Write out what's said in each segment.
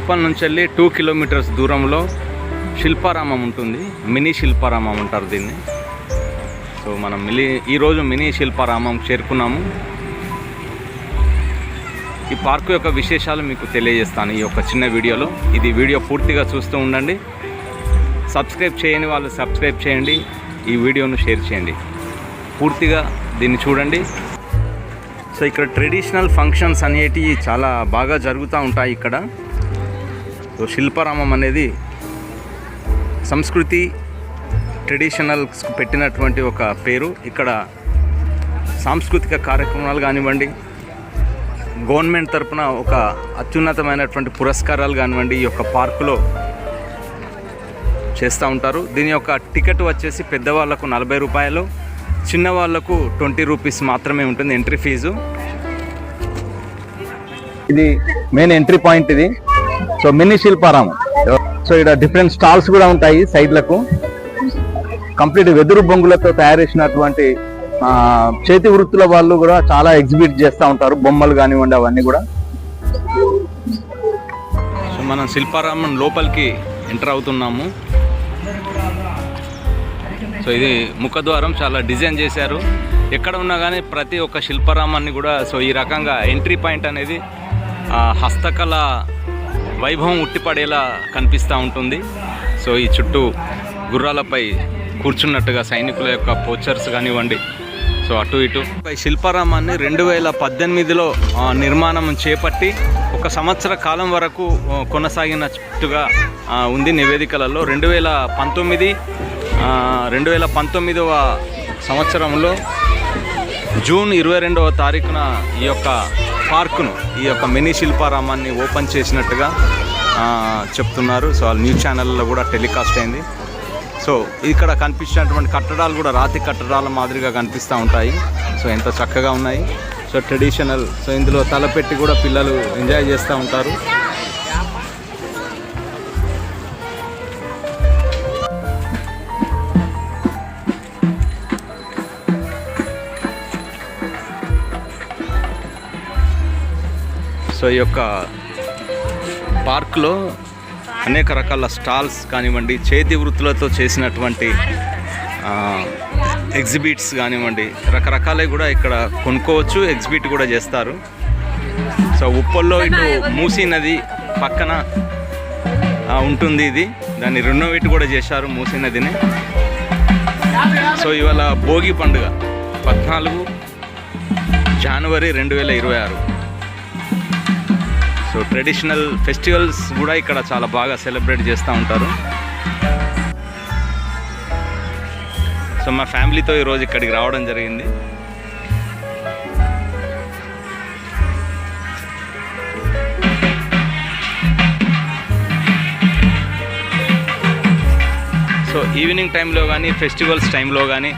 ఉప్పల్ నుంచి వెళ్ళి 2 కిలోమీటర్స్ దూరంలో శిల్పారామం ఉంటుంది. మినీ శిల్పారామం అంటారు దీన్ని. సో మనం ఈరోజు మినీ శిల్పారామం చేరుకున్నాము. ఈ పార్కు యొక్క విశేషాలు మీకు తెలియజేస్తాను ఈ యొక్క చిన్న వీడియోలో. ఇది వీడియో పూర్తిగా చూస్తూ ఉండండి. సబ్స్క్రైబ్ చేయని వాళ్ళు సబ్స్క్రైబ్ చేయండి. ఈ వీడియోను షేర్ చేయండి. పూర్తిగా దీన్ని చూడండి. సో ఇక్కడ ట్రెడిషనల్ ఫంక్షన్స్ అనేటివి చాలా బాగా జరుగుతూ ఉంటాయి ఇక్కడ. సో శిల్పారామం అనేది సంస్కృతి ట్రెడిషనల్స్ పెట్టినటువంటి ఒక పేరు. ఇక్కడ సాంస్కృతిక కార్యక్రమాలు కానివ్వండి, గవర్నమెంట్ తరపున ఒక అత్యున్నతమైనటువంటి పురస్కారాలు కానివ్వండి ఈ యొక్క పార్కులో చేస్తూ ఉంటారు. దీని యొక్క టికెట్ వచ్చేసి పెద్దవాళ్ళకు 40 రూపాయలు, చిన్నవాళ్లకు 20 రూపీస్ మాత్రమే ఉంటుంది ఎంట్రీ ఫీజు. ఇది మెయిన్ ఎంట్రీ పాయింట్ ఇది. So mini Shilparamam. సో ఇక్కడ డిఫరెంట్ స్టాల్స్ కూడా ఉంటాయి సైడ్లకు. కంప్లీట్ వెదురు బొంగులతో తయారు చేసినటువంటి చేతి వృత్తుల వాళ్ళు కూడా చాలా ఎగ్జిబిట్ చేస్తూ ఉంటారు, బొమ్మలు కానివ్వండి అవన్నీ కూడా. సో మనం శిల్పారామం లోపలికి ఎంటర్ అవుతున్నాము. సో ఇది ముఖద్వారం చాలా డిజైన్ చేశారు. ఎక్కడ ఉన్నా కానీ ప్రతి ఒక్క శిల్పారామాన్ని కూడా సో ఈ రకంగా ఎంట్రీ పాయింట్ అనేది హస్తకళ వైభవం ఉట్టిపడేలా కనిపిస్తూ ఉంటుంది. సో ఈ చుట్టూ గుర్రాలపై కూర్చున్నట్టుగా సైనికుల యొక్క పోస్టర్స్ కానివ్వండి, సో అటు ఇటు. ఈ శిల్పారామాన్ని 2018లో నిర్మాణం చేపట్టి 1 సంవత్సర కాలం వరకు కొనసాగినట్టుగా ఉంది నివేదికలలో. 2019వ సంవత్సరంలో జూన్ 22వ తారీఖున ఈ యొక్క పార్కును, ఈ యొక్క మినీ శిల్పారామాన్ని ఓపెన్ చేసినట్టుగా చెప్తున్నారు. సో న్యూస్ ఛానల్లో కూడా టెలికాస్ట్ అయింది. సో ఇక్కడ కనిపించినటువంటి కట్టడాలు కూడా రాతి కట్టడాల మాదిరిగా కనిపిస్తూ ఉంటాయి. సో ఎంత చక్కగా ఉన్నాయి. So traditional. సో ఇందులో తలపెట్టి కూడా పిల్లలు ఎంజాయ్ చేస్తూ ఉంటారు. సో ఈ యొక్క పార్క్లో అనేక రకాల స్టాల్స్ కానివ్వండి, చేతి వృత్తులతో చేసినటువంటి ఎగ్జిబిట్స్ కానివ్వండి, రకరకాలవి కూడా ఇక్కడ కొనుక్కోవచ్చు, ఎగ్జిబిట్ కూడా చేస్తారు. సో ఉప్పల్లో ఇటు మూసీ నది పక్కన ఉంటుంది ఇది. దాన్ని రెనోవేట్ కూడా చేశారు మూసీ నదిని. సో ఇవాళ భోగి పండుగ 14 జనవరి 2026. సో ట్రెడిషనల్ ఫెస్టివల్స్ కూడా ఇక్కడ చాలా బాగా సెలబ్రేట్ చేస్తూ ఉంటారు. సో మా ఫ్యామిలీతో ఈరోజు ఇక్కడికి రావడం జరిగింది. సో ఈవినింగ్ టైంలో కానీ, ఫెస్టివల్స్ టైంలో కానీ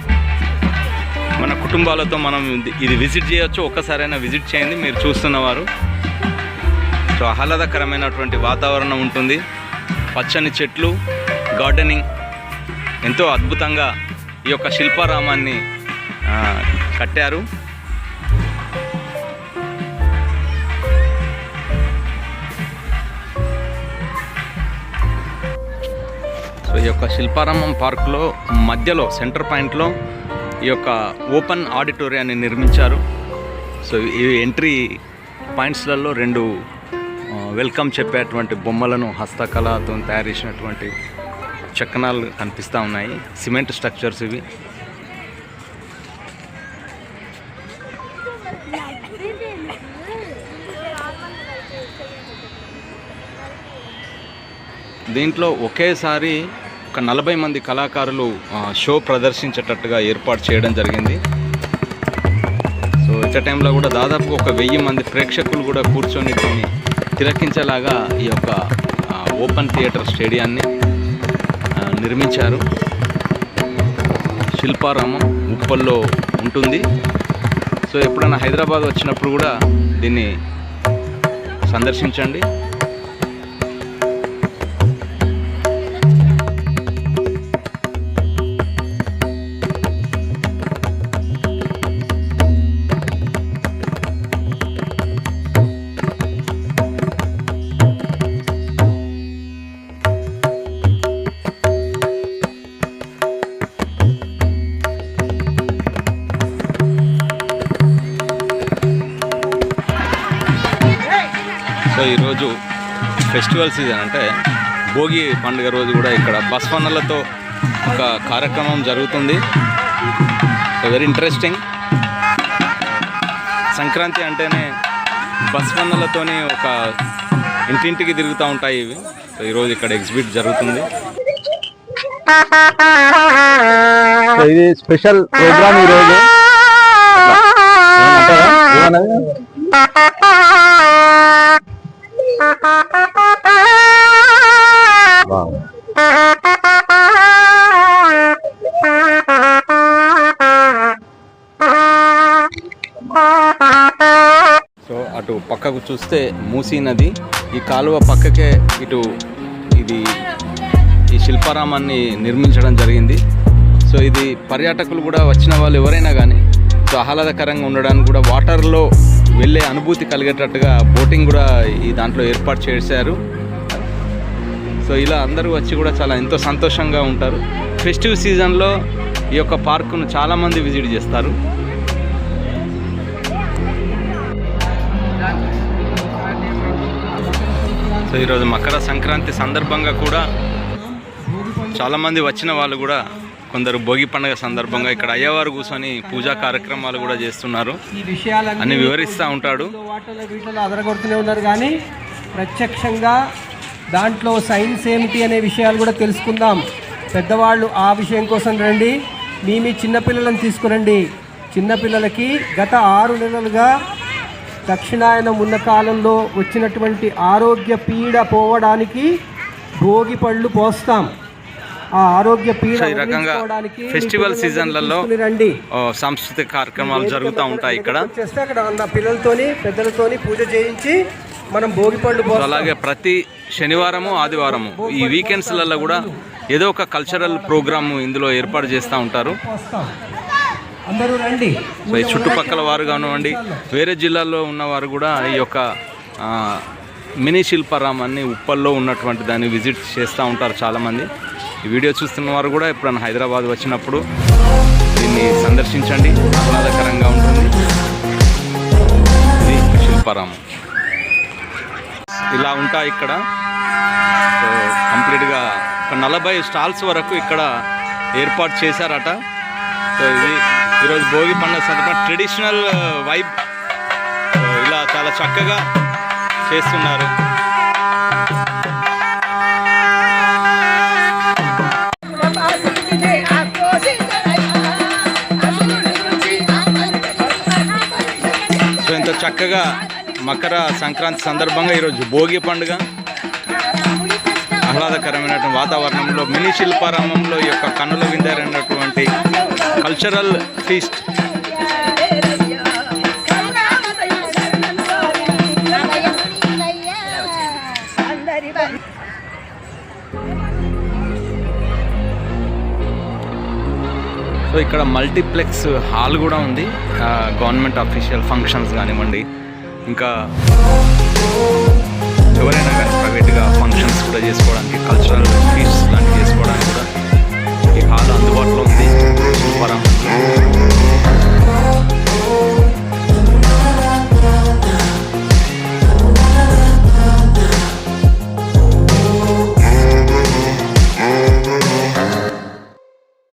మన కుటుంబాలతో మనం ఇది విజిట్ చేయొచ్చు. ఒక్కసారైనా విజిట్ చేయండి మీరు చూస్తున్నవారు. సో ఆహ్లాదకరమైనటువంటి వాతావరణం ఉంటుంది. పచ్చని చెట్లు, గార్డెనింగ్, ఎంతో అద్భుతంగా ఈ యొక్క శిల్పారామాన్ని కట్టారు. సో ఈ యొక్క శిల్పారామం పార్కులో మధ్యలో సెంటర్ పాయింట్లో ఈ యొక్క ఓపెన్ ఆడిటోరియాన్ని నిర్మించారు. సో ఈ ఎంట్రీ పాయింట్స్లలో 2 వెల్కమ్ చెప్పేటువంటి బొమ్మలను హస్తకళతో తయారు చేసినటువంటి చక్కనాలు కనిపిస్తూ ఉన్నాయి. సిమెంట్ స్ట్రక్చర్స్ ఇవి. దీంట్లో ఒకేసారి ఒక 40 మంది కళాకారులు షో ప్రదర్శించేటట్టుగా ఏర్పాటు చేయడం జరిగింది. సో ఇచ్చే టైంలో కూడా దాదాపు ఒక 1000 మంది ప్రేక్షకులు కూడా కూర్చొని దీన్ని తిలకించేలాగా ఈ యొక్క ఓపెన్ థియేటర్ స్టేడియాన్ని నిర్మించారు. శిల్పారామం ఉప్పల్లో ఉంటుంది. సో ఎప్పుడైనా హైదరాబాద్ వచ్చినప్పుడు కూడా దీన్ని సందర్శించండి. సో ఈరోజు ఫెస్టివల్ సీజన్ అంటే భోగి పండుగ రోజు కూడా ఇక్కడ బస్వన్నలతో ఒక కార్యక్రమం జరుగుతుంది. Very interesting. సంక్రాంతి అంటేనే బస్వన్నలతోనే ఒక ఇంటింటికి తిరుగుతూ ఉంటాయి ఇవి. సో ఈరోజు ఇక్కడ ఎగ్జిబిట్ జరుగుతుంది. ఇది స్పెషల్ ప్రోగ్రామ్ ఈరోజు. సో అటు పక్కకు చూస్తే మూసీ నది, ఈ కాలువ పక్కకే ఇటు ఇది ఈ శిల్పారామాన్ని నిర్మించడం జరిగింది. సో ఇది పర్యాటకులు కూడా వచ్చిన వాళ్ళు ఎవరైనా కానీ సో ఆహ్లాదకరంగా ఉండడానికి కూడా వాటర్లో వెళ్ళే అనుభూతి కలిగేటట్టుగా బోటింగ్ కూడా ఈ దాంట్లో ఏర్పాటు చేశారు. సో ఇలా అందరూ వచ్చి కూడా చాలా ఎంతో సంతోషంగా ఉంటారు. ఫెస్టివ్ సీజన్లో ఈ యొక్క పార్కును చాలామంది విజిట్ చేస్తారు. సో ఈరోజు మకర సంక్రాంతి సందర్భంగా కూడా చాలామంది వచ్చిన వాళ్ళు కూడా కొందరు భోగి పండుగ సందర్భంగా ఇక్కడ అయ్యవారు కూర్చొని పూజా కార్యక్రమాలు కూడా చేస్తున్నారు. అన్ని వివరిస్తూ ఉంటాడు. వీటిలో అదరగొడుతూనే ఉన్నారు కానీ ప్రత్యక్షంగా దాంట్లో సైన్స్ ఏమిటి అనే విషయాలు కూడా తెలుసుకుందాం. పెద్దవాళ్ళు ఆ విషయం కోసం రండి. మీ చిన్నపిల్లలను తీసుకురండి. చిన్నపిల్లలకి గత 6 నెలలుగా దక్షిణాయనం ఉన్న కాలంలో వచ్చినటువంటి ఆరోగ్య పీడ పోవడానికి భోగి పళ్ళు పోస్తాం. ఆ ఆరోగ్య పీడ ఫెస్టివల్ సీజన్లలో సాంస్కృతిక కార్యక్రమాలు జరుగుతూ ఉంటాయి. ఇక్కడ చేస్తే అక్కడ ఉన్న పిల్లలతోని పెద్దలతోని పూజ చేయించి మనం భోగి పళ్ళు పోస్తాం. అలాగే ప్రతి శనివారము ఆదివారము ఈ వీకెండ్స్లలో కూడా ఏదో ఒక కల్చరల్ ప్రోగ్రామ్ ఇందులో ఏర్పాటు చేస్తూ ఉంటారు. అందరూ రండి. సో ఈ చుట్టుపక్కల వారు కానివ్వండి, వేరే జిల్లాల్లో ఉన్నవారు కూడా ఈ యొక్క మినీ శిల్పారామాన్ని ఉప్పల్లో ఉన్నటువంటి దాన్ని విజిట్ చేస్తూ ఉంటారు చాలామంది. ఈ వీడియో చూస్తున్న వారు కూడా ఎప్పుడైనా హైదరాబాద్ వచ్చినప్పుడు దీన్ని సందర్శించండి, ఆహ్లాదకరంగా ఉంటుంది. ఇది శిల్పారామం ఇలా ఉంటాయి ఇక్కడ. సో కంప్లీట్గా ఒక 40 స్టాల్స్ వరకు ఇక్కడ ఏర్పాటు చేశారట. సో ఇది ఈరోజు భోగి పండుగ సందర్భంగా ట్రెడిషనల్ వైబ్ ఇలా చాలా చక్కగా చేస్తున్నారు. సో ఇంత చక్కగా మకర సంక్రాంతి సందర్భంగా ఈరోజు భోగి పండుగ ఆహ్లాదకరమైనటువంటి వాతావరణంలో మినీ శిల్పారామంలో ఈ యొక్క కన్నుల విందారైనటువంటి కల్చరల్ ఫీస్ట్. సో ఇక్కడ మల్టీప్లెక్స్ హాల్ కూడా ఉంది. గవర్నమెంట్ అఫీషియల్ ఫంక్షన్స్ కానివ్వండి, ఇంకా